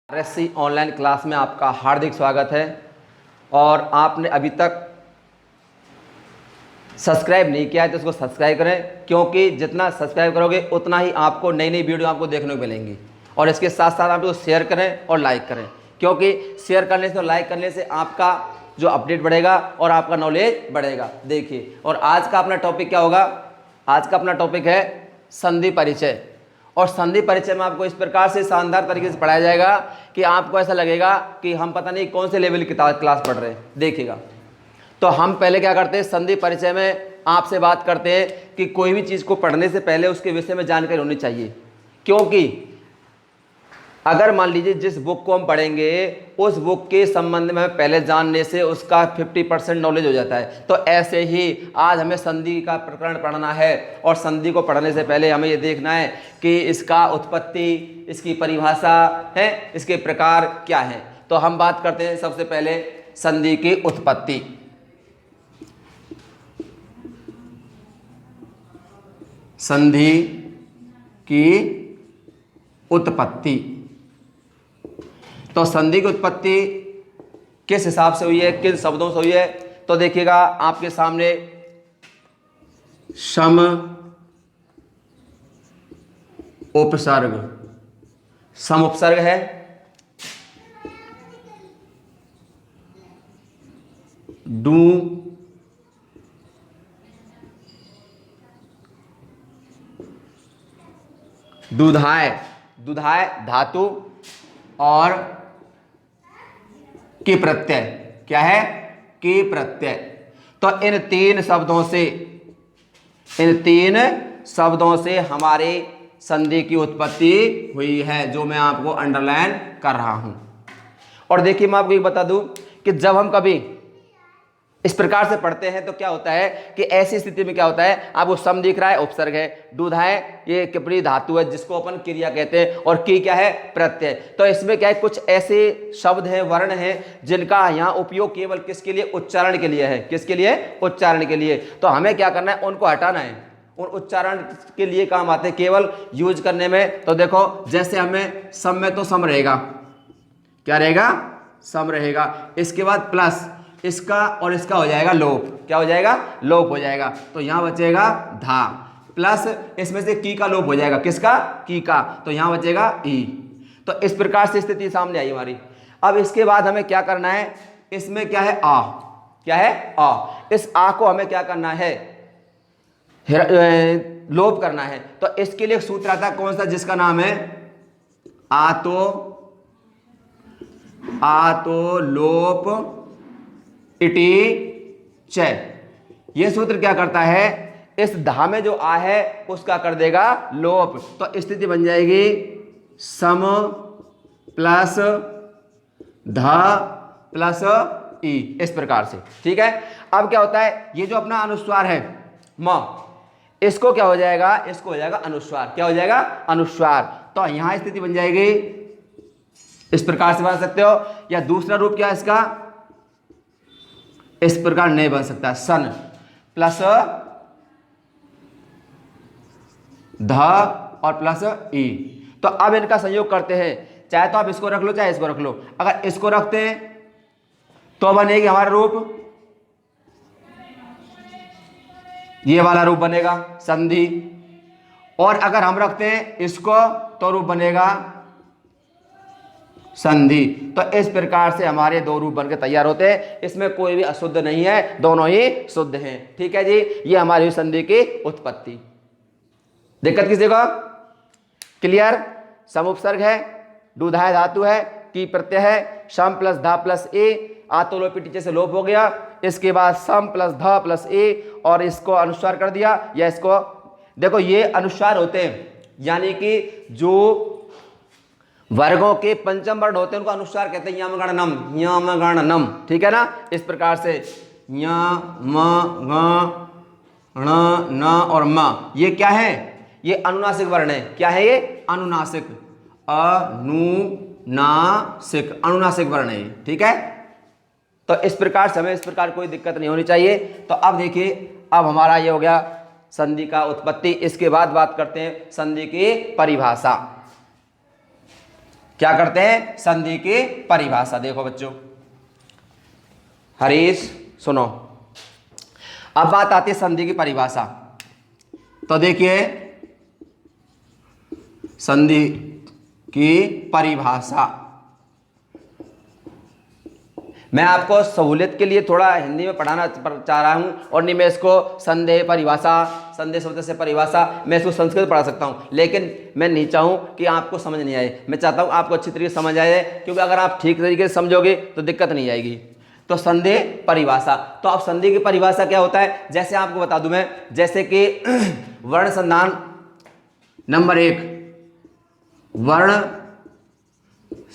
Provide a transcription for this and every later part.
RSC online class में आपका हार्दिक स्वागत है। और आपने अभी तक सब्सक्राइब नहीं किया है तो उसको सब्सक्राइब करें, क्योंकि जितना सब्सक्राइब करोगे उतना ही आपको नई नई वीडियो आपको देखने को मिलेंगी। और इसके साथ साथ आप इसको शेयर करें और लाइक करें, क्योंकि शेयर करने से और लाइक करने से आपका जो अपडेट बढ़ेगा और आपका नॉलेज बढ़ेगा। देखिए, और आज का अपना टॉपिक क्या होगा? आज का अपना टॉपिक है संधि परिचय। और संधि परिचय में आपको इस प्रकार से शानदार तरीके से पढ़ाया जाएगा कि आपको ऐसा लगेगा कि हम पता नहीं कौन से लेवल की क्लास पढ़ रहे हैं। देखिएगा, तो हम पहले क्या करते हैं, संधि परिचय में आपसे बात करते हैं कि कोई भी चीज़ को पढ़ने से पहले उसके विषय में जानकारी होनी चाहिए। क्योंकि अगर मान लीजिए जिस बुक को हम पढ़ेंगे उस बुक के संबंध में हमें पहले जानने से उसका 50% नॉलेज हो जाता है। तो ऐसे ही आज हमें संधि का प्रकरण पढ़ना है, और संधि को पढ़ने से पहले हमें ये देखना है कि इसका उत्पत्ति, इसकी परिभाषा है, इसके प्रकार क्या है। तो हम बात करते हैं सबसे पहले संधि की उत्पत्ति। संधि की उत्पत्ति। तो संधि की उत्पत्ति किस हिसाब से हुई है, किन शब्दों से हुई है? तो देखिएगा आपके सामने सम उपसर्ग, सम उपसर्ग है, डू, दुधाय, दुधाय धातु, और की प्रत्यय। क्या है? की प्रत्यय। तो इन तीन शब्दों से हमारे संधि की उत्पत्ति हुई है, जो मैं आपको अंडरलाइन कर रहा हूं। और देखिए, मैं आपको एक बता दूं कि जब हम कभी इस प्रकार से पढ़ते हैं तो क्या होता है कि ऐसी स्थिति में क्या होता है, आपको सम दिख रहा है, उपसर्ग है, दुध है, ये किपरी धातु है जिसको अपन क्रिया कहते हैं, और की क्या है? प्रत्यय। तो इसमें क्या है, कुछ ऐसे शब्द हैं, वर्ण हैं, जिनका यहाँ उपयोग केवल किसके लिए? उच्चारण के लिए है। किसके लिए? उच्चारण के लिए। तो हमें क्या करना है, उनको हटाना है। उन उच्चारण के लिए काम आते हैं केवल यूज करने में। तो देखो, जैसे हमें सम में तो सम रहेगा, क्या रहेगा? सम रहेगा। इसके बाद प्लस इसका और इसका हो जाएगा लोप। क्या हो जाएगा? लोप हो जाएगा। तो यहां बचेगा धा, प्लस इसमें से की का लोप हो जाएगा। किसका? की का। तो यहां बचेगा ई। तो इस प्रकार से स्थिति सामने आई हमारी। अब इसके बाद हमें क्या करना है, इसमें क्या है? आ। क्या है? आ। इस आ को हमें क्या करना है? लोप करना है। तो इसके लिए सूत्र आता है कौन सा? जिसका नाम है आतो लोप इति चय। यह सूत्र क्या करता है, इस धा में जो आ है उसका कर देगा लोप। तो स्थिति बन जाएगी सम प्लस धा प्लस ई, इस प्रकार से। ठीक है। अब क्या होता है, ये जो अपना अनुस्वार है म, इसको क्या हो जाएगा? इसको हो जाएगा अनुस्वार। क्या हो जाएगा? अनुस्वार। तो यहां स्थिति बन जाएगी, इस प्रकार से बना सकते हो, या दूसरा रूप क्या है इसका? इस प्रकार नहीं बन सकता, सन प्लस ध और प्लस ई। तो अब इनका संयोग करते हैं, चाहे तो आप इसको रख लो चाहे इसको रख लो। अगर इसको रखते हैं तो बनेगी हमारा रूप, ये वाला रूप बनेगा संधि। और अगर हम रखते हैं इसको तो रूप बनेगा संधि। तो इस प्रकार से हमारे दो रूप बनकर तैयार होते हैं। इसमें कोई भी अशुद्ध नहीं है, दोनों ही शुद्ध हैं। ठीक है जी, ये हमारी संधि की उत्पत्ति। दिक्कत किसी को? क्लियर? सम उपसर्ग है, दुधाय धातु है, की प्रत्यय है, सम प्लस धा प्लस ए, आतो लोप टीचे से लोप हो गया। इसके बाद सम प्लस धा प्लस ए, और इसको अनुस्वार कर दिया, या इसको देखो, ये अनुस्वार होते हैं, यानी कि जो वर्गों के पंचम वर्ण होते हैं उनको अनुस्वार कहते हैं। यम गण नम, यम गण नम। ठीक है ना? इस प्रकार से यम गण न और म, ये क्या है? ये अनुनासिक वर्ण है। क्या है ये? अनुनासिक, अनुनासिक वर्ण है। ठीक है। तो इस प्रकार से हमें इस प्रकार कोई दिक्कत नहीं होनी चाहिए। तो अब देखिए, अब हमारा ये हो गया संधि का उत्पत्ति। इसके बाद बात करते हैं संधि की परिभाषा। क्या करते हैं? संधि की परिभाषा। देखो बच्चों, हरीश सुनो, अब बात आती है संधि की परिभाषा। तो देखिए, संधि की परिभाषा मैं आपको सहूलियत के लिए थोड़ा हिंदी में पढ़ाना चाह रहा हूं, और नहीं मैं इसको संदेह परिभाषा, संदेह शब्द से परिभाषा, मैं इसको संस्कृत पढ़ा सकता हूं, लेकिन मैं नहीं चाहूं कि आपको समझ नहीं आए। मैं चाहता हूं आपको अच्छी तरीके से समझ आए, क्योंकि अगर आप ठीक तरीके से समझोगे तो दिक्कत नहीं आएगी। तो संदेह परिभाषा, तो अब संधि की परिभाषा क्या होता है, जैसे आपको बता दूं मैं, जैसे कि वर्ण संधान नंबर 1, वर्ण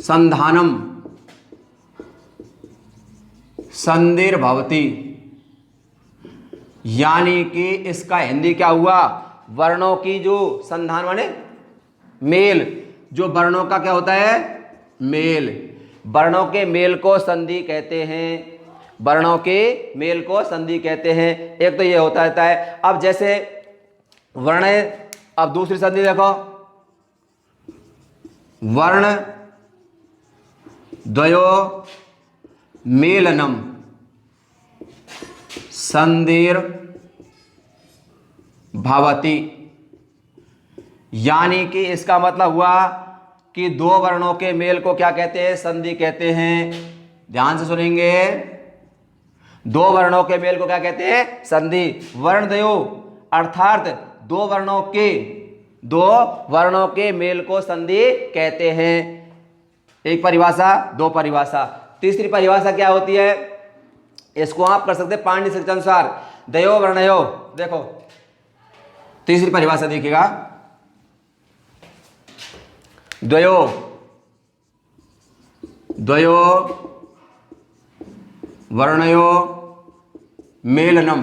संधानम संधिर्भवति, यानी कि इसका हिंदी क्या हुआ, वर्णों की जो संधान माने मेल, जो वर्णों का क्या होता है, मेल, वर्णों के मेल को संधि कहते हैं, वर्णों के मेल को संधि कहते हैं। एक तो ये होता रहता है। अब जैसे वर्ण है, अब दूसरी संधि देखो, वर्ण द्वयो मेलनम संधिर भवति, यानी कि इसका मतलब हुआ कि दो वर्णों के मेल को क्या कहते हैं, संधि कहते हैं। ध्यान से सुनेंगे, दो वर्णों के मेल को क्या कहते हैं, संधि। वर्णद्वयो अर्थात दो वर्णों के मेल को संधि कहते हैं। एक परिभाषा, दो परिभाषा। तीसरी परिभाषा क्या होती है, इसको आप कर सकते हैं पाणिनि सूत्र के अनुसार, दयो वर्णयो। देखो तीसरी परिभाषा देखिएगा, द्वयो वर्णयो मेलनम,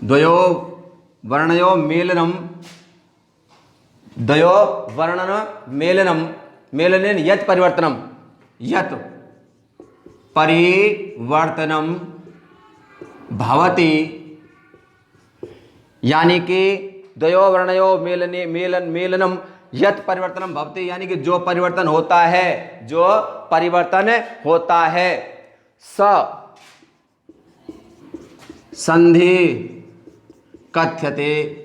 द्वयो वर्णयो मेलनम, द्वयो वर्णन मेलनम, मेलनेन यत् परिवर्तनम, यत् परिवर्तनम भवति, यानी कि द्वयो वर्णयो मेलनम यत् परिवर्तनम भवति, यानी कि जो परिवर्तन होता है, जो परिवर्तन होता है, स संधि कथ्यते,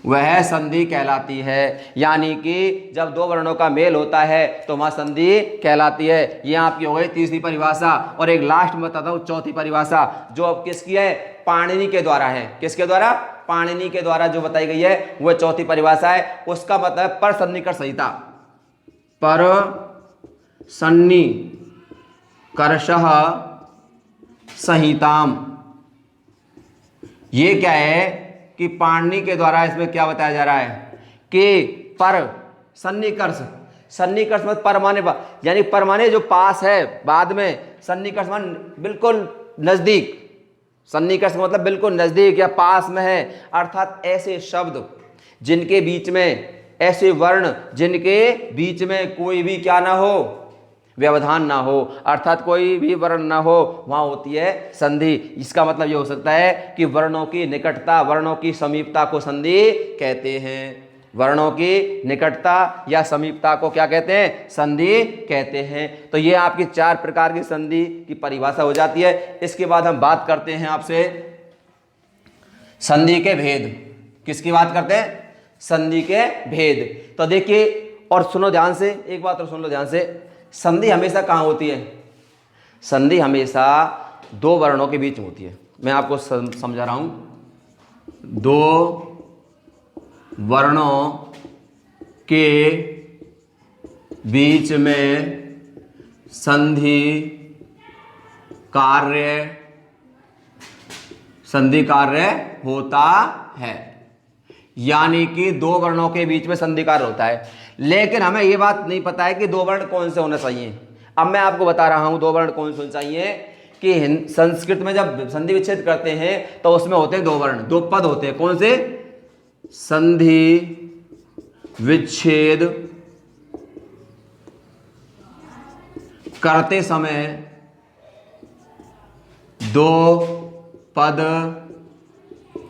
वह संधि कहलाती है। यानी कि जब दो वर्णों का मेल होता है तो वहां संधि कहलाती है। ये आपकी हो गई तीसरी परिभाषा। और एक लास्ट में बताता हूं, चौथी परिभाषा, जो अब किसकी है, पाणिनि के द्वारा है। किसके द्वारा, पाणिनि के द्वारा जो बताई गई है वह चौथी परिभाषा है। उसका मतलब है पर सन्निकर्ष संहिता, पर सन्निकर्षः संहिताम। ये क्या है कि पाणिनि के द्वारा इसमें क्या बताया जा रहा है कि पर सन्निकर्ष, सन्निकर्ष मतलब परमाने, यानी परमाने जो पास है, बाद में सन्निकर्ष मान बिल्कुल नजदीक, सन्निकर्ष मतलब बिल्कुल नजदीक या पास में है। अर्थात ऐसे शब्द जिनके बीच में, ऐसे वर्ण जिनके बीच में कोई भी क्या ना हो, व्यवधान ना हो, अर्थात कोई भी वर्ण ना हो, वहां होती है संधि। इसका मतलब यह हो सकता है कि वर्णों की निकटता, वर्णों की समीपता को संधि कहते हैं। वर्णों की निकटता या समीपता को क्या कहते हैं, संधि कहते हैं। तो ये आपकी 4 प्रकार की संधि की परिभाषा हो जाती है। इसके बाद हम बात करते हैं आपसे संधि के भेद। किसकी बात करते हैं, संधि के भेद। तो देखिए और सुनो ध्यान से, एक बात और सुन लो ध्यान से, संधि हमेशा कहाँ होती है, संधि हमेशा दो वर्णों के बीच में होती है। मैं आपको समझा रहा हूं, दो वर्णों के बीच में संधि कार्य होता है, यानी कि दो वर्णों के बीच में संधि कार्य होता है। लेकिन हमें यह बात नहीं पता है कि दो वर्ण कौन से होने चाहिए। अब मैं आपको बता रहा हूं दो वर्ण कौन से होने चाहिए। कि संस्कृत में जब संधि विच्छेद करते हैं तो उसमें होते हैं दो वर्ण, दो पद होते हैं। कौन से, संधि विच्छेद करते समय दो पद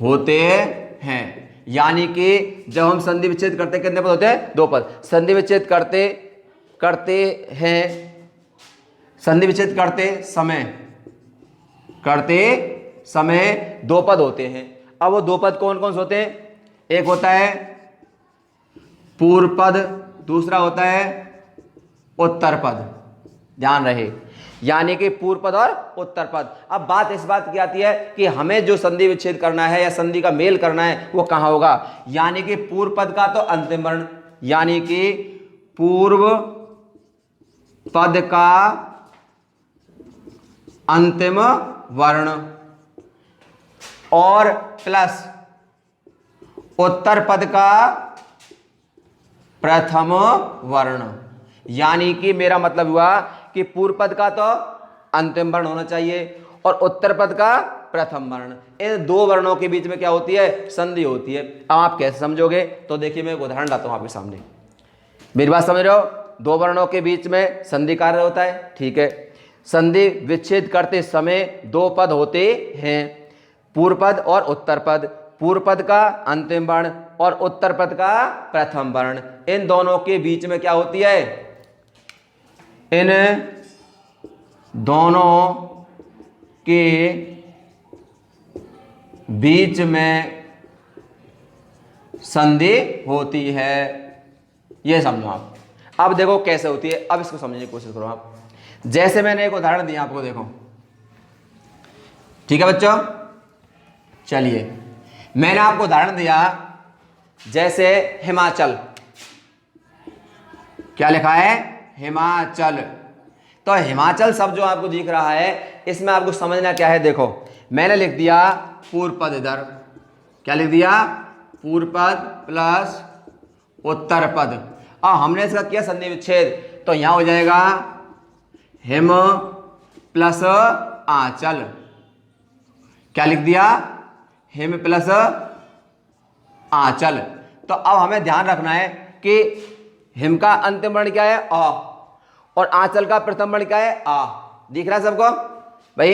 होते हैं। यानी कि जब हम संधि विच्छेद करते हैं कितने पद होते हैं? 2 पद। संधि विच्छेद करते समय 2 पद होते हैं। अब वो 2 पद कौन कौन से होते हैं? एक होता है पूर्व पद, दूसरा होता है उत्तर पद। ध्यान रहे, यानी कि पूर्व पद और उत्तर पद। अब बात इस बात की आती है कि हमें जो संधि विच्छेद करना है या संधि का मेल करना है वो कहाँ होगा? यानी कि पूर्व पद का तो अंतिम वर्ण, यानी कि पूर्व पद का अंतिम वर्ण और प्लस उत्तर पद का प्रथम वर्ण। यानी कि मेरा मतलब हुआ कि पूर्व पद का तो अंतिम वर्ण होना चाहिए और उत्तर पद का प्रथम वर्ण। इन 2 वर्णों के बीच में क्या होती है? संधि होती है। अब आप कैसे समझोगे? तो देखिए मैं एक उदाहरण लाता हूं आपके सामने। मेरी बात समझ रहे हो? 2 वर्णों के बीच में संधि कार्य होता है, ठीक है। संधि विच्छेद करते समय 2 पद होते हैं, पूर्व पद और उत्तर पद। पूर्व पद का अंतिम वर्ण और उत्तर पद का प्रथम वर्ण। इन दोनों के बीच में क्या होती है? इन दोनों के बीच में संधि होती है। यह समझो आप। अब देखो कैसे होती है, अब इसको समझने की कोशिश करो आप। जैसे मैंने एक उदाहरण दिया आपको, देखो, ठीक है बच्चों? चलिए, मैंने आपको उदाहरण दिया जैसे हिमाचल। क्या लिखा है? हिमाचल। तो हिमाचल शब्द जो आपको दिख रहा है, इसमें आपको समझना क्या है? देखो, मैंने लिख दिया पूर्व पद इधर। क्या लिख दिया? पूर्व पद प्लस उत्तर पद। अब हमने इसका किया संधि विच्छेद, तो यहां हो जाएगा हिम प्लस आंचल। क्या लिख दिया? हिम प्लस आंचल। तो अब हमें ध्यान रखना है कि हिम का अंतिम वर्ण क्या है? अ, और आंचल का प्रथम वर्ण क्या है? आ। दिख रहा है सबको? भाई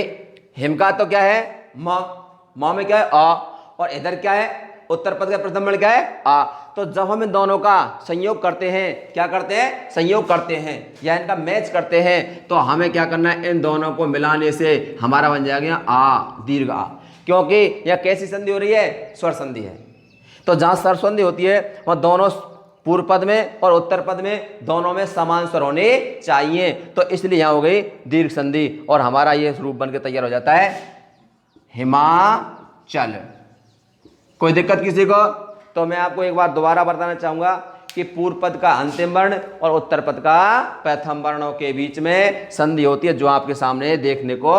हिम का तो क्या है? म में क्या है? आ। और इधर क्या है? उत्तर पद का प्रथम वर्ण क्या है? आ। तो जब हम इन दोनों का संयोग करते हैं, क्या करते हैं? संयोग करते हैं या इनका मैच करते हैं, तो हमें क्या करना है? इन दोनों को मिलाने से हमारा बन जाएगा आ, दीर्घ आ। क्योंकि यह कैसी संधि हो रही है? स्वर संधि है। तो जहां स्वर संधि होती है वह दोनों पूर्व पद में और उत्तर पद में दोनों में समान स्वर होने चाहिए। तो इसलिए यहां हो गई दीर्घ संधि और हमारा यह रूप बनकर तैयार हो जाता है हिमाचल। कोई दिक्कत किसी को? तो मैं आपको एक बार दोबारा बताना चाहूंगा कि पूर्व पद का अंतिम वर्ण और उत्तर पद का प्रथम वर्णों के बीच में संधि होती है, जो आपके सामने देखने को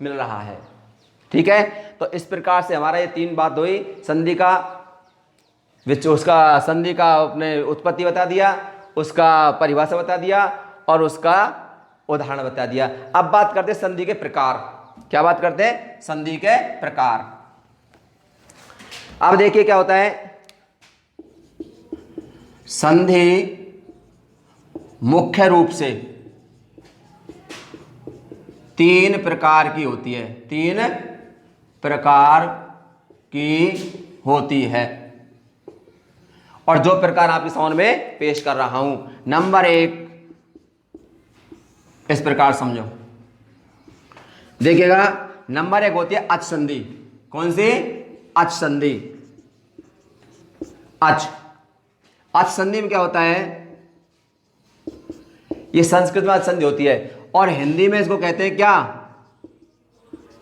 मिल रहा है। ठीक है? तो इस प्रकार से हमारा ये 3 बात हुई। संधि का उसका संधि का अपने उत्पत्ति बता दिया, उसका परिभाषा बता दिया और उसका उदाहरण बता दिया। अब बात करते हैं संधि के प्रकार। क्या बात करते हैं? संधि के प्रकार। अब देखिए क्या होता है। संधि मुख्य रूप से 3 प्रकार की होती है। 3 प्रकार की होती है और जो प्रकार आपके सामने में पेश कर रहा हूं। नंबर 1, इस प्रकार समझो, देखिएगा। नंबर 1 होती है अच संधि। कौन सी? अच संधि। अच संधि में क्या होता है? ये संस्कृत में अच संधि होती है और हिंदी में इसको कहते हैं क्या?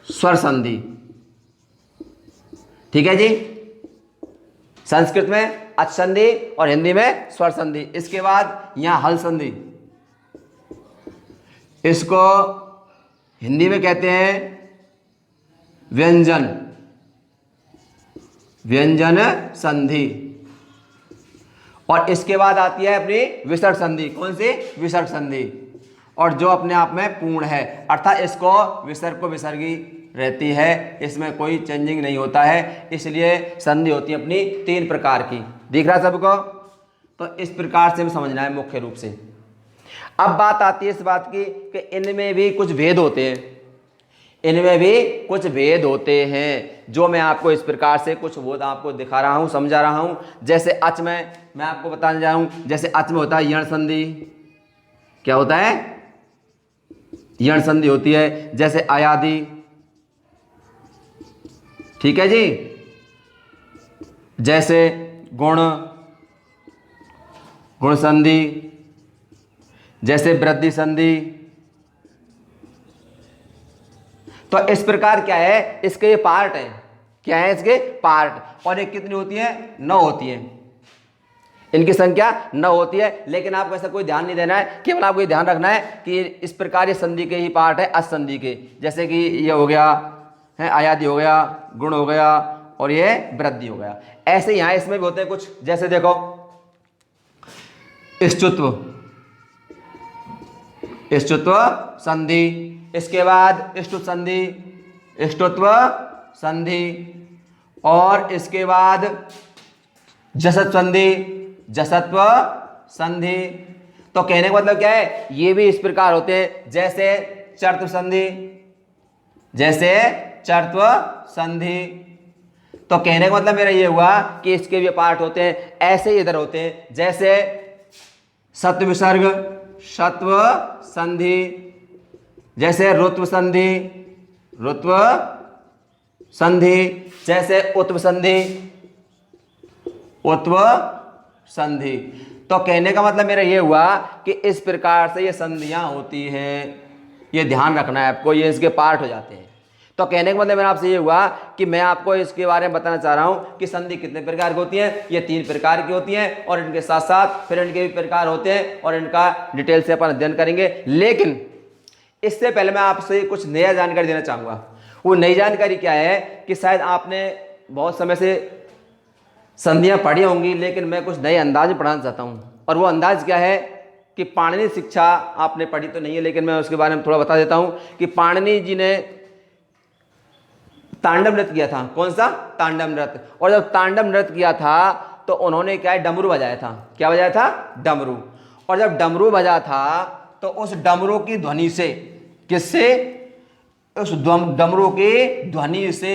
स्वर संधि। ठीक है जी? संस्कृत में अच संधि और हिंदी में स्वर संधि। इसके बाद यहां हल संधि, इसको हिंदी में कहते हैं व्यंजन संधि। और इसके बाद आती है अपनी विसर्ग संधि। कौन सी? विसर्ग संधि। और जो अपने आप में पूर्ण है, अर्थात इसको विसर्ग को विसर्गी रहती है, इसमें कोई चेंजिंग नहीं होता है, इसलिए संधि होती है अपनी 3 प्रकार की। दिख रहा है सबको? तो इस प्रकार से हमें समझना है मुख्य रूप से। अब बात आती है इस बात की कि इनमें भी कुछ भेद होते हैं। इनमें भी कुछ भेद होते हैं, जो मैं आपको इस प्रकार से कुछ बोध आपको दिखा रहा हूं, समझा रहा हूं। जैसे अच में मैं आपको बताने जा रहा हूं, जैसे अच में होता है यण संधि। क्या होता है? यण संधि होती है। जैसे अयादि, ठीक है जी। जैसे गुण, गुण संधि। जैसे वृद्धि संधि। तो इस प्रकार क्या है, इसके ये पार्ट है। क्या है इसके? पार्ट। और ये कितनी होती है? 9 होती है। इनकी संख्या 9 होती है। लेकिन आपको ऐसा कोई ध्यान नहीं देना है, केवल आपको ये ध्यान रखना है कि इस प्रकार ये संधि के ही पार्ट है, असंधि के। जैसे कि ये हो गया है अयादि, हो गया गुण, हो गया और ये वृद्धि हो गया। ऐसे यहां इसमें भी होते हैं कुछ। जैसे देखो इष्टुत्व, इष्टुत्व संधि। इसके बाद इष्टुत्व संधि, इष्टुत्व संधि। और इसके बाद जसत्व संधि, जसत्व संधि। तो कहने का मतलब क्या है, ये भी इस प्रकार होते हैं। जैसे चर्त्व संधि, जैसे चर्त्व संधि। तो कहने का मतलब मेरा ये हुआ कि इसके भी पार्ट होते हैं। ऐसे ही इधर होते हैं। जैसे सत्व विसर्ग, सत्व संधि। जैसे ऋत्व संधि, ऋत्व संधि। जैसे उत्व संधि, उत्व संधि। तो कहने का मतलब मेरा ये हुआ कि इस प्रकार से ये संधियां होती हैं। ये ध्यान रखना है आपको, ये इसके पार्ट हो जाते हैं। तो कहने का मतलब मेरा आपसे ये हुआ कि मैं आपको इसके बारे में बताना चाह रहा हूं कि संधि कितने प्रकार की होती है। ये 3 प्रकार की होती हैं और इनके साथ साथ फिर इनके भी प्रकार होते हैं और इनका डिटेल से अपन अध्ययन करेंगे। लेकिन इससे पहले मैं आपसे कुछ नया जानकारी देना चाहूंगा। वो नई जानकारी क्या है कि शायद आपने बहुत समय से संधियां पढ़ी होंगी, लेकिन मैं कुछ नए अंदाज में पढ़ाना चाहता हूं। और वो अंदाज क्या है कि पाणिनि शिक्षा आपने पढ़ी तो नहीं है, लेकिन मैं उसके बारे में थोड़ा बता देता हूं कि पाणिनि जी ने तांडव नृत्य किया था। कौन सा? तांडव नृत्य। और जब तांडव नृत्य किया था तो उन्होंने क्या है, डमरू बजाया था। क्या बजाया था? डमरू। और जब डमरू बजा था तो उस डमरू की ध्वनि से, किससे? उस डमरू की ध्वनि से,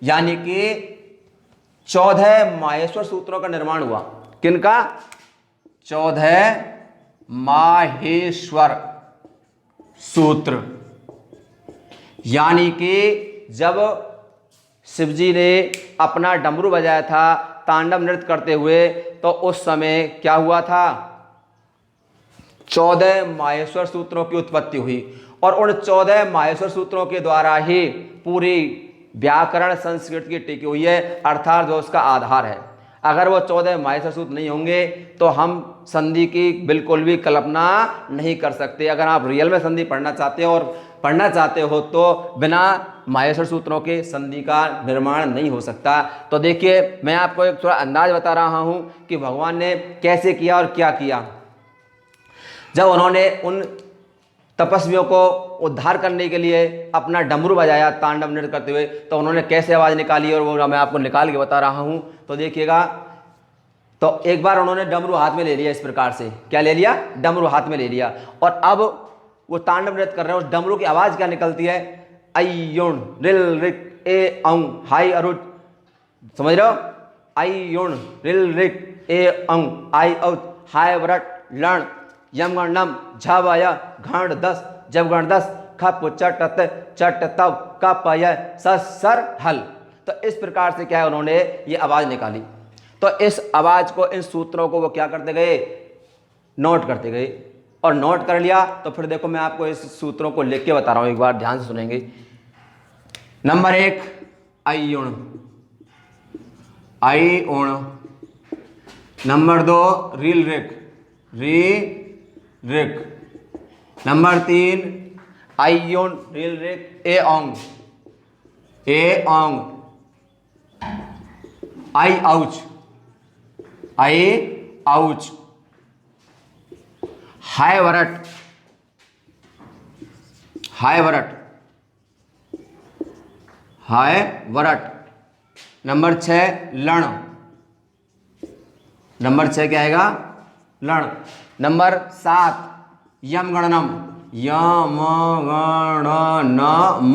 यानी कि 14 माहेश्वर सूत्रों का निर्माण हुआ। किनका? 14 माहेश्वर सूत्र। यानी कि जब शिवजी ने अपना डमरू बजाया था तांडव नृत्य करते हुए, तो उस समय क्या हुआ था? 14 माहेश्वर सूत्रों की उत्पत्ति हुई। और उन 14 माहेश्वर सूत्रों के द्वारा ही पूरी व्याकरण संस्कृत की टिकी हुई है, अर्थात जो उसका आधार है। अगर वो 14 माहेश्वर सूत्र नहीं होंगे तो हम संधि की बिल्कुल भी कल्पना नहीं कर सकते। अगर आप रियल में संधि पढ़ना चाहते हो और पढ़ना चाहते हो तो बिना माहेश्वर सूत्रों के संधि का निर्माण नहीं हो सकता। तो देखिए, मैं आपको एक थोड़ा अंदाज बता रहा हूं कि भगवान ने कैसे किया और क्या किया। जब उन्होंने उन तपस्वियों को उद्धार करने के लिए अपना डमरू बजाया तांडव नृत्य करते हुए, तो उन्होंने कैसे आवाज़ निकाली और वो मैं आपको निकाल के बता रहा हूं। तो देखिएगा, तो एक बार उन्होंने डमरू हाथ में ले लिया इस प्रकार से। क्या ले लिया? डमरू हाथ में ले लिया। और अब वो तांडव नृत्य कर रहे हैं। उस डमरू की आवाज़ क्या निकलती है? अयुण रिल रिक ए औ हाई अरुज। समझ रहे हो? अयुण रिल रिक ए औ आई औ हाय व्रट लण यम गणम झवय घण दस जब गण दस खप चट चट तब कपय सर हल। तो इस प्रकार से क्या है, उन्होंने ये आवाज निकाली। तो इस आवाज को, इन सूत्रों को वो क्या करते गए? नोट करते गए। और नोट कर लिया तो फिर देखो, मैं आपको इस सूत्रों को लिख के बता रहा हूं, एक बार ध्यान से सुनेंगे। नंबर 1 अयुण, अयुण। नंबर 2 रील रिक, री रिक। नंबर 3 अयुण रील रिक ए औंग, ए औंग। आई औच, आई औच। हाय वरट, हाय वरट, हाय वरट। नंबर 6 लण, नंबर 6 क्या आएगा? लण। नंबर 7 यम गणनम, यम गणनम।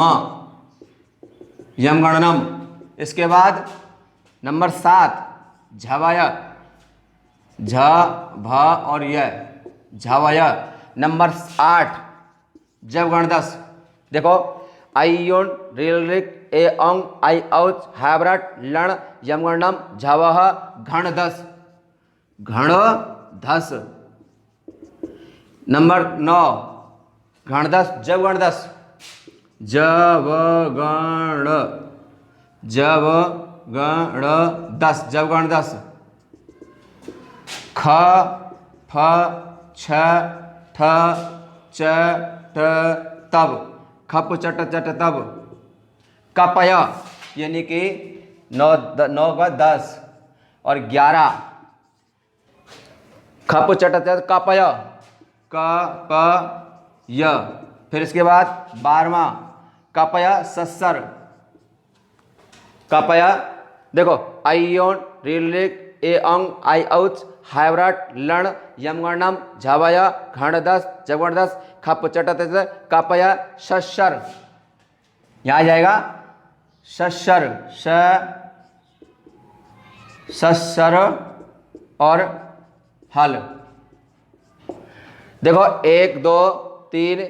यम गणनम। इसके बाद नंबर 7 झवय, झ भ और य, झवय। नंबर 8 जब गणदस। देखो आइयोन रेल रिक ए अंग आई औच हाइब्रट लण यम गणनम झवह घण दस, घण धस। नंबर 9 गणदस जब गणदस, जब गण, जब गण दस, जब गण दस। ख फ छ ठ च ट तब, खप चट चट तब। कपय यानी कि 9 का 10 और 11, खप चट चट कपय, क प य। फिर इसके बाद 12वां कपय सस्सर, कपय। देखो आइयोन रिलिक ए अंग आई औच हाइब्रट लण यम गणनम झवय घण दस जब गण दस खप चटत कपय सस्सर। यहाँ आ जाएगा सस्सर, सस्सर और हल। देखो 1 2 3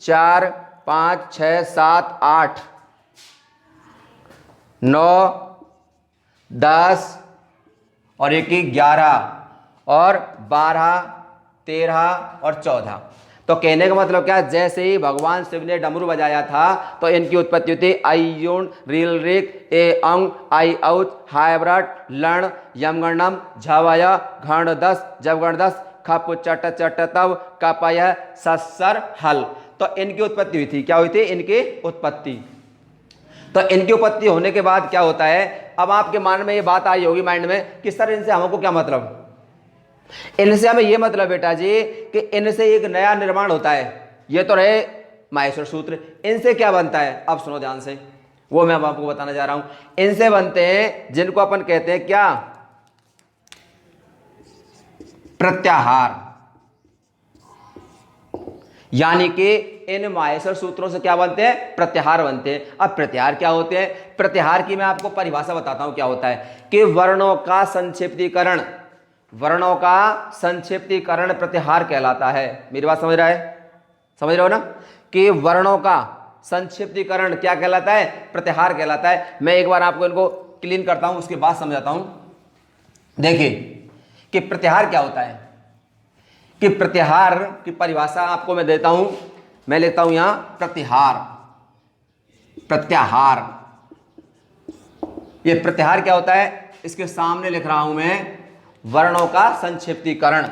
4 5 6 7 8 9 10 और 1 11 और 12 13 और 14। तो कहने का मतलब क्या, जैसे ही भगवान शिव ने डमरू बजाया था तो इनकी उत्पत्ति हुई थी आइयोन रील रिक ए अंग आई औच हाइब्रट लण यम गणनम झवय घण दस जब गण दस खप चट चट तब कपय सस्सर हल। तो इनकी उत्पत्ति हुई थी। क्या हुई थी? इनकी उत्पत्ति। तो इनकी उत्पत्ति होने के बाद क्या होता है, अब आपके मन में ये बात आई होगी माइंड में कि सर इनसे हमको क्या मतलब। इनसे हमें ये मतलब बेटा जी कि इनसे एक नया निर्माण होता है। ये तो रहे माहेश्वर सूत्र, इनसे क्या बनता है अब सुनो ध्यान से, वो मैं अब आपको बताने जा रहा हूं। इनसे बनते हैं जिनको अपन कहते हैं क्या, प्रत्याहार। यानी कि इन माहेश्वर सूत्रों से क्या बनते हैं, प्रत्याहार बनते हैं। अब प्रत्याहार क्या होते हैं, प्रत्याहार की मैं आपको परिभाषा बताता हूं क्या होता है कि वर्णों का संक्षिप्तीकरण, वर्णों का संक्षिप्तीकरण प्रत्याहार कहलाता है। मेरी बात समझ रहा है, समझ रहे हो ना, कि वर्णों का संक्षिप्तीकरण क्या कहलाता है, प्रत्याहार कहलाता है। मैं एक बार आपको इनको क्लीन करता हूं, उसके बाद समझाता हूं। देखिए कि प्रत्याहार क्या होता है, कि प्रत्याहार की परिभाषा आपको मैं देता हूं। मैं लेता हूं यहां प्रत्याहार, प्रत्याहार। ये प्रत्याहार क्या होता है, इसके सामने लिख रहा हूं मैं, वर्णों का संक्षिप्तीकरण,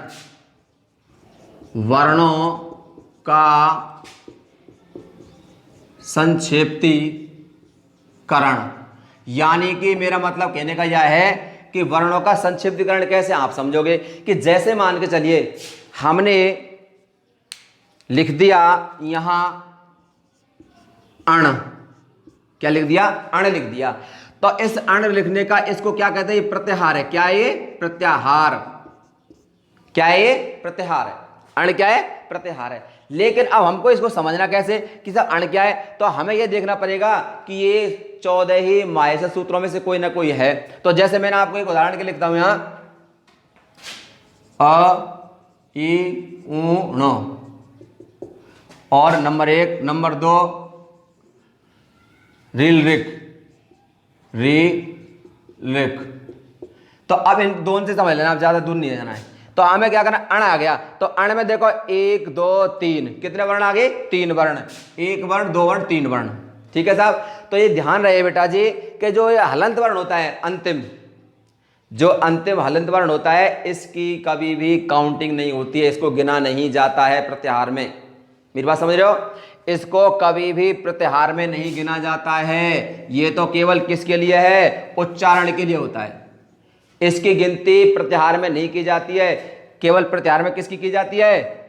वर्णों का संक्षिप्तीकरण। यानी कि मेरा मतलब कहने का यह है कि वर्णों का संक्षिप्तीकरण कैसे आप समझोगे कि जैसे मान के चलिए हमने लिख दिया यहां अण, क्या लिख दिया, अण लिख दिया। तो इस अण लिखने का इसको क्या कहते हैं, ये प्रत्याहार है। क्या है ये, प्रत्याहार। क्या है ये, प्रत्याहार है। अण क्या है, प्रत्याहार है। लेकिन अब हमको इसको समझना कैसे कि सर अण क्या है, तो हमें यह देखना पड़ेगा कि ये 14 ही माहेश्वर सूत्रों में से कोई ना कोई है। तो जैसे मैंने आपको एक उदाहरण के लिखता हूं यहां, अ ई उ ण, और नंबर 1 नंबर 2 रील रिक, री लिख। तो अब इन दोनों से समझ लेना, अब ज्यादा दूर नहीं जाना है। तो हमें क्या करना, अण आ गया। तो अण में देखो 1 2 3 कितने वर्ण आ गए, 3 वर्ण, 1 वर्ण 2 वर्ण 3 वर्ण। ठीक है साहब। तो ये ध्यान रहे बेटा जी कि जो ये हलंत वर्ण होता है, अंतिम, जो अंतिम हलंत वर्ण होता है, इसकी कभी भी काउंटिंग नहीं होती है, इसको गिना नहीं जाता है प्रत्याहार में। मेरी बात समझ रहे हो, इसको कभी भी प्रत्याहार में नहीं गिना जाता है। ये तो केवल किसके लिए है, उच्चारण के लिए होता है। इसकी गिनती प्रत्याहार में नहीं की जाती है, केवल प्रत्याहार में किसकी की जाती है,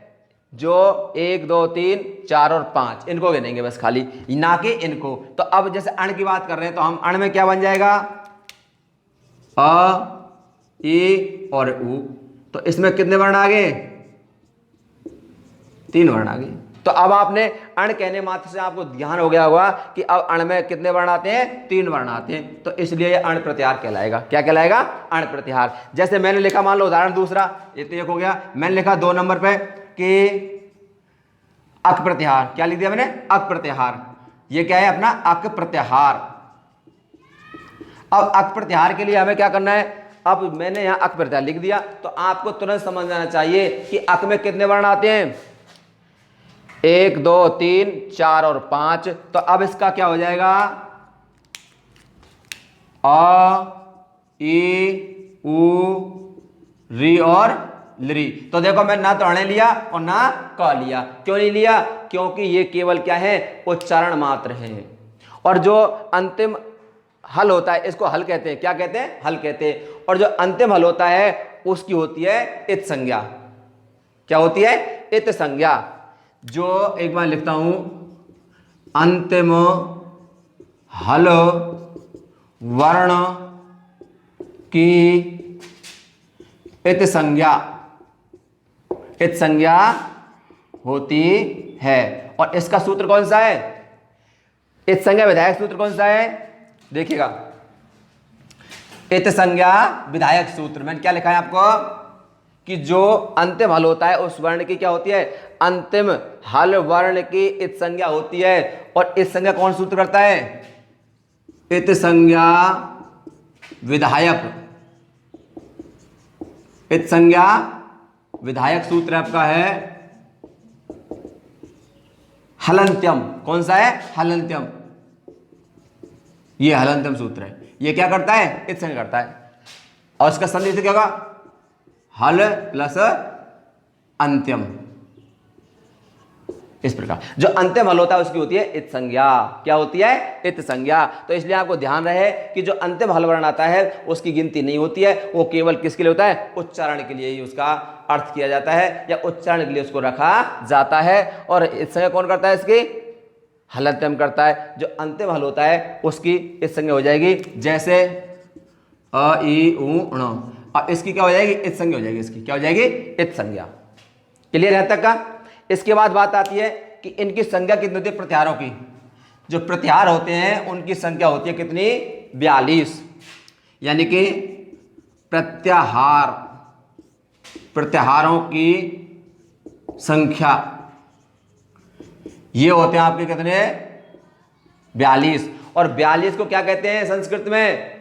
जो 1 2 3 4 और 5 इनको गिनेंगे बस खाली, ना कि इनको। तो अब जैसे अण की बात कर रहे हैं तो हम अण में क्या बन जाएगा, अ ई और उ। तो इसमें कितने वर्ण आ गए, 3 वर्ण आ गए। तो अब आपने अण कहने मात्र से आपको ध्यान हो गया होगा कि अब अण में कितने वर्ण आते हैं, 3 वर्ण आते हैं, तो इसलिए ये अण प्रत्याहार कहलाएगा। क्या कहलाएगा? अण प्रत्याहार। जैसे मैंने लिखा, मान लो उदाहरण दूसरा, ये तो एक हो गया, मैंने लिखा 2 नंबर पे कि अक प्रत्याहार। क्या लिख दिया मैंने? अक प्रत्याहार। ये क्या है? अपना अक प्रत्याहार। अब अक प्रत्याहार के लिए हमें क्या करना है? अब मैंने यहां अक प्रत्याहार लिख दिया, तो आपको तुरंत समझ जाना चाहिए कि अक में कितने वर्ण आते हैं, 1 2 3 4 और 5। तो अब इसका क्या हो जाएगा? अ ई उ री और लरी। तो देखो मैं ना तो अणे लिया और ना क लिया। क्यों नहीं लिया? क्योंकि ये केवल क्या है? उच्चारण मात्र है। और जो अंतिम हल होता है इसको हल कहते हैं। क्या कहते हैं? हल कहते हैं। और जो अंतिम हल होता है उसकी होती है इत संज्ञा। क्या होती है? इत संज्ञा। जो एक बार लिखता हूं, अंतिम हल वर्ण की इत संज्ञा, इत संज्ञा होती है। और इसका सूत्र कौन सा है? इत संज्ञा विधायक सूत्र कौन सा है? देखिएगा, इत संज्ञा विधायक सूत्र। मैंने क्या लिखा है आपको कि जो अंतिम हल होता है उस वर्ण की क्या होती है? अंतिम हल वर्ण की इत संज्ञा होती है। और इत संज्ञा कौन सूत्र करता है? इत संज्ञा विधायक। इत संज्ञा विधायक सूत्र आपका है हलंत्यम। कौन सा है? हलंत्यम। ये हलंत्यम सूत्र है। ये क्या करता है? इत संज्ञा करता है। और इसका संधि से क्या होगा? हल प्लस अंत्यम। इस प्रकार जो अंतिम हल होता है उसकी होती है इत संज्ञा। क्या होती है? इत संज्ञा। तो इसलिए आपको ध्यान रहे कि जो अंतिम हल वर्ण आता है उसकी गिनती नहीं होती है, वो केवल किसके लिए होता है? उच्चारण के लिए ही उसका अर्थ किया जाता है या उच्चारण के लिए उसको रखा जाता है। और इत संज्ञा कौन करता है? इसकी हलंत्यम करता है। जो अंतिम हल होता है उसकी इत संज्ञा हो जाएगी। जैसे अ ई उ ण, अब इसकी क्या हो जाएगी? इत संज्ञा हो जाएगी। इसकी क्या हो जाएगी? इत संज्ञा। क्लियर है तक का? इसके बाद बात आती है कि इनकी संख्या कितनी होती है प्रत्याहारों की। जो प्रत्याहार होते हैं उनकी संख्या होती है कितनी? 42। यानी कि प्रत्याहार, प्रत्याहारों की संख्या ये होते हैं आपके कितने? 42। और 42 को क्या कहते हैं संस्कृत में?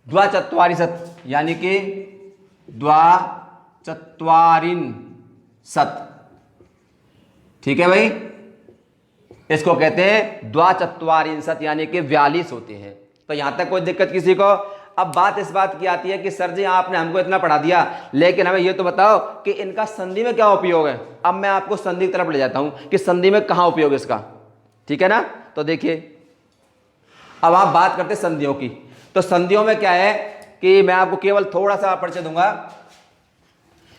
द्वाचत्वारिशत्, यानी कि द्वाचत्वारिंशत्। ठीक है भाई, इसको कहते हैं द्वाचत्वारिंशत्, यानी कि 42 होते हैं। तो यहां तक कोई दिक्कत किसी को? अब बात इस बात की आती है कि सर जी आपने हमको इतना पढ़ा दिया, लेकिन हमें ये तो बताओ कि इनका संधि में क्या उपयोग है। अब मैं आपको संधि की तरफ ले जाता हूं कि संधि में कहां उपयोग है इसका। ठीक है ना? तो देखिए, अब आप बात करते हैं संधियों की। तो संधियों में क्या है कि मैं आपको केवल थोड़ा सा परिचय दूंगा।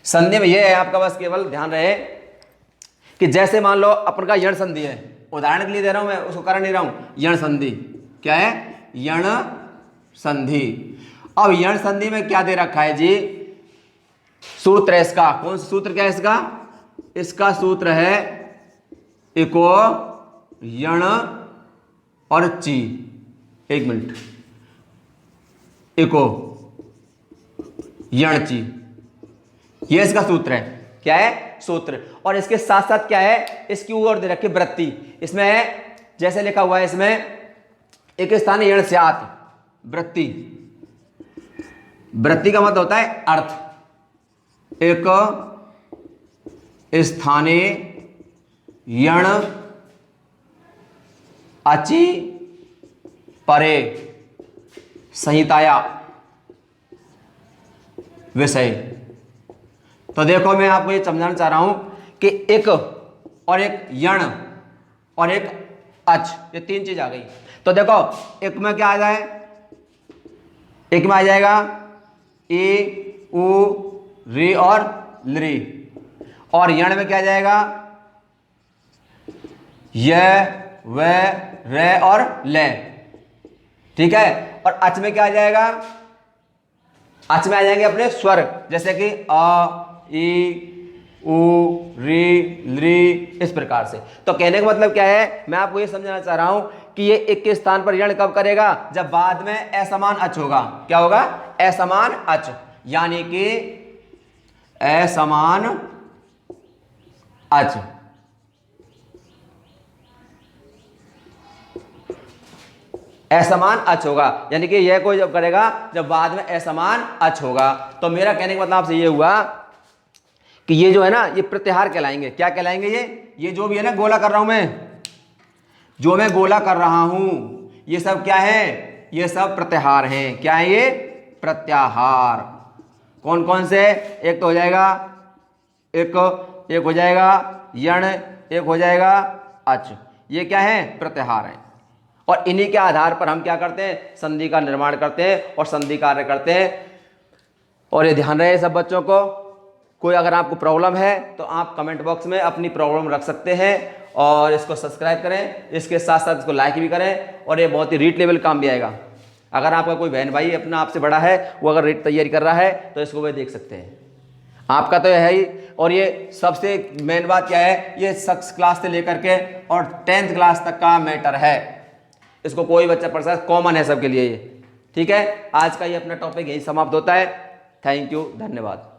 संधि में यह है आपका, बस केवल ध्यान रहे कि जैसे मान लो अपन का यण संधि है, उदाहरण के लिए दे रहा हूं मैं, उसको कर नहीं रहा हूं। यण संधि क्या है? यण संधि। अब यण संधि में क्या दे रखा है जी? सूत्र है इसका। कौन सा सूत्र? क्या है इसका? इसका सूत्र है इको यण और ची। एक मिनट, इको यण ची, ये इसका सूत्र है। क्या है? सूत्र। और इसके साथ साथ क्या है? इसकी ओर दे रखी वृत्ति। इसमें है जैसे लिखा हुआ है, इसमें एक स्थान यण स्यात्, वृत्ति। वृत्ति का मतलब होता है अर्थ। एक स्थाने यण अचि परे संहिताया विषय। तो देखो मैं आपको ये समझाना चाह रहा हूं कि एक और एक यण और एक अच, ये 3 चीज आ गई। तो देखो एक में क्या आ जाए? एक में आ जाएगा ए उ री और लरी। और यण में क्या आ जाएगा? य व रे और ले। ठीक है? और अच में क्या आ जाएगा? अच में आ जाएंगे अपने स्वर, जैसे कि अ ई उ री ली, इस प्रकार से। तो कहने का मतलब क्या है, मैं आपको ये समझाना चाह रहा हूं कि ये एक के स्थान पर यण कब करेगा, जब बाद में असमान अच होगा। क्या होगा, असमान अच, यानी कि असमान अच। असमान अच होगा, यानी कि यह कोई जब करेगा जब बाद में असमान अच होगा। तो मेरा कहने का मतलब आपसे ये हुआ कि ये जो है ना, ये प्रत्याहार कहलाएंगे। क्या कहलाएंगे, ये जो भी है ना गोला कर रहा हूं मैं, जो मैं गोला कर रहा हूं, ये सब क्या है, ये सब प्रत्याहार हैं। क्या है ये, प्रत्याहार। कौन कौन से, एक तो हो जाएगा एक हो जाएगा यण, एक हो जाएगा अच, ये क्या है, प्रत्याहार है। और इन्हीं के आधार पर हम क्या करते हैं, संधि का निर्माण करते हैं और संधि कार्य करते हैं। और ये ध्यान रहे सब बच्चों को, कोई अगर आपको प्रॉब्लम है तो आप कमेंट बॉक्स में अपनी प्रॉब्लम रख सकते हैं, और इसको सब्सक्राइब करें, इसके साथ साथ इसको लाइक भी करें, और ये बहुत ही रीट लेवल काम भी आएगा। अगर आपका कोई बहन भाई अपना आपसे बड़ा है, वो अगर रीट तैयारी कर रहा है तो इसको वे देख सकते हैं। आपका तो है ही। और ये सबसे मेन बात क्या है, ये 6 क्लास से लेकर के और 10th क्लास तक का मैटर है, इसको कोई बच्चा पढ़ सकता है, कॉमन है सबके लिए ये। ठीक है, आज का ये अपना टॉपिक यही समाप्त होता है। थैंक यू, धन्यवाद।